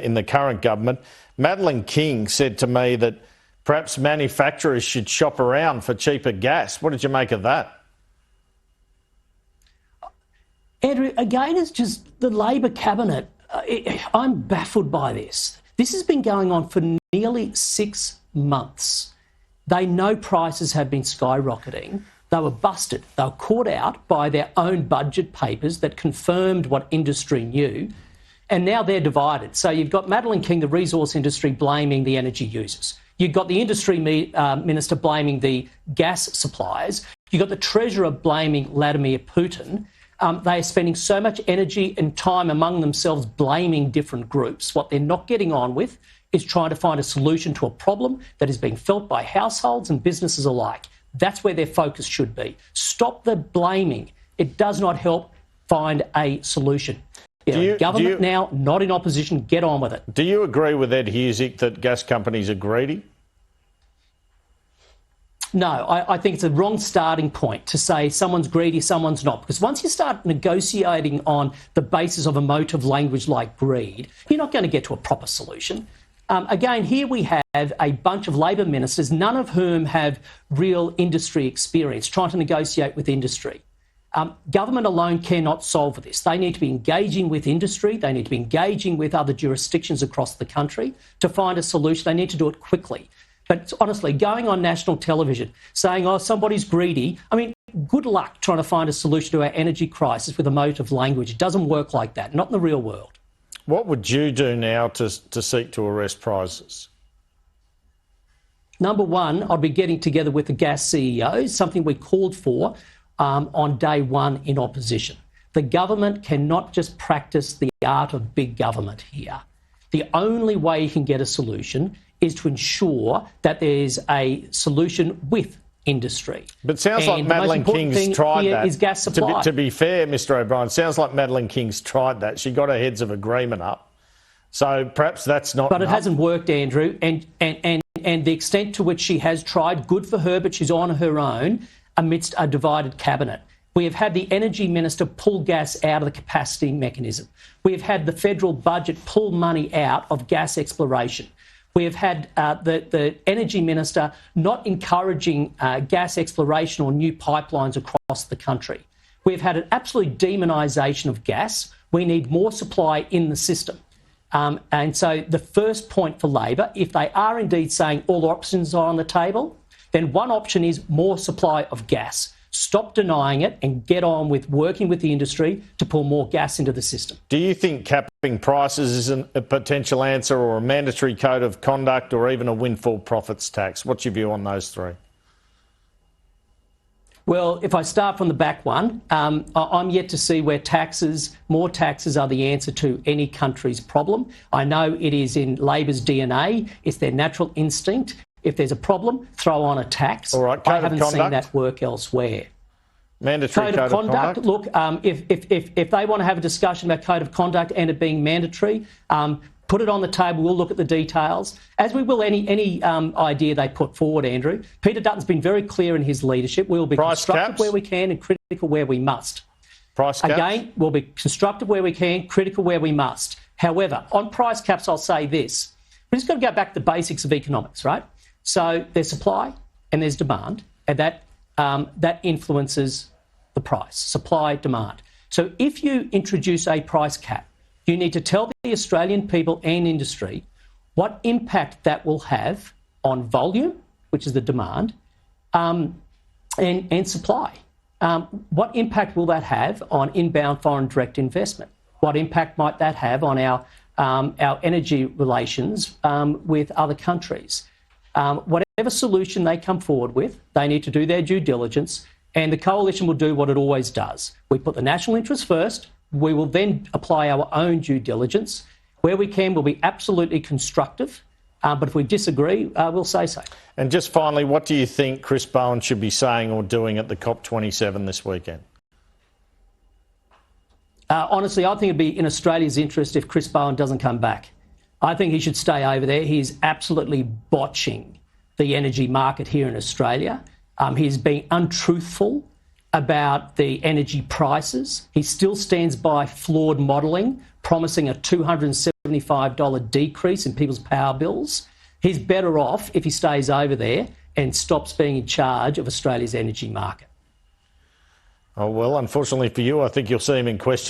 in the current government. Madeleine King said to me that perhaps manufacturers should shop around for cheaper gas. What did you make of that? Andrew, again, it's just the Labor cabinet. I'm baffled by this. This has been going on for nearly 6 months. They know prices have been skyrocketing. They were busted. They were caught out by their own budget papers that confirmed what industry knew. And now they're divided. So you've got Madeleine King, the resource industry, blaming the energy users. You've got the industry minister blaming the gas suppliers. You've got the treasurer blaming Vladimir Putin. They are spending so much energy and time among themselves blaming different groups. What they're not getting on with is trying to find a solution to a problem that is being felt by households and businesses alike. That's where their focus should be. Stop the blaming. It does not help find a solution. Government now, not in opposition, get on with it. Do you agree with Ed Husick that gas companies are greedy? No, I think it's a wrong starting point to say someone's greedy, someone's not. Because once you start negotiating on the basis of emotive language like greed, you're not going to get to a proper solution. Again, here we have a bunch of Labor ministers, none of whom have real industry experience, trying to negotiate with industry. Government alone cannot solve this. They need to be engaging with industry. They need to be engaging with other jurisdictions across the country to find a solution. They need to do it quickly. But honestly, going on national television, saying, oh, somebody's greedy, I mean, good luck trying to find a solution to our energy crisis with emotive language. It doesn't work like that, not in the real world. What would you do now to seek to arrest prices? Number one, I'd be getting together with the gas CEOs, something we called for on day one in opposition. The government cannot just practice the art of big government here. The only way you can get a solution is to ensure that there's a solution with industry. But it sounds like Madeleine King's tried that. Is gas supply. To be fair, Mr O'Brien, sounds like Madeleine King's tried that. She got her heads of agreement up. So perhaps that's not But enough. It hasn't worked, Andrew, and the extent to which she has tried, good for her, but she's on her own amidst a divided cabinet. We have had the energy minister pull gas out of the capacity mechanism. We have had the federal budget pull money out of gas exploration. We have had the energy minister not encouraging gas exploration or new pipelines across the country. We've had an absolute demonisation of gas. We need more supply in the system. And so the first point for Labor, if they are indeed saying all options are on the table, then one option is more supply of gas. Stop denying it and get on with working with the industry to pull more gas into the system. Do you think capping prices isn't a potential answer, or a mandatory code of conduct, or even a windfall profits tax? What's your view on those three? Well, if I start from the back one, I'm yet to see where more taxes are the answer to any country's problem. I know it is in Labor's DNA. It's their natural instinct. If there's a problem, throw on a tax. All right, I haven't seen that work elsewhere. Mandatory code of conduct? Look, if they want to have a discussion about code of conduct and it being mandatory, put it on the table. We'll look at the details, as we will any idea they put forward, Andrew. Peter Dutton's been very clear in his leadership. We'll be constructive where we can and critical where we must. Price caps? Again, we'll be constructive where we can, critical where we must. However, on price caps, I'll say this. We've just got to go back to the basics of economics, right? So there's supply and there's demand, and that influences the price, supply, demand. So if you introduce a price cap, you need to tell the Australian people and industry what impact that will have on volume, which is the demand, and supply. What impact will that have on inbound foreign direct investment? What impact might that have on our energy relations with other countries? Whatever solution they come forward with, they need to do their due diligence, and the coalition will do what it always does. We put the national interest first. We will then apply our own due diligence. Where we can, we'll be absolutely constructive, but if we disagree, we'll say so. And just finally, what do you think Chris Bowen should be saying or doing at the COP27 this weekend? Honestly, I think it'd be in Australia's interest if Chris Bowen doesn't come back. I think he should stay over there. He's absolutely botching the energy market here in Australia. He's being untruthful about the energy prices. He still stands by flawed modelling promising a $275 decrease in people's power bills. He's better off if he stays over there and stops being in charge of Australia's energy market. Oh, well, unfortunately for you, I think you'll see him in question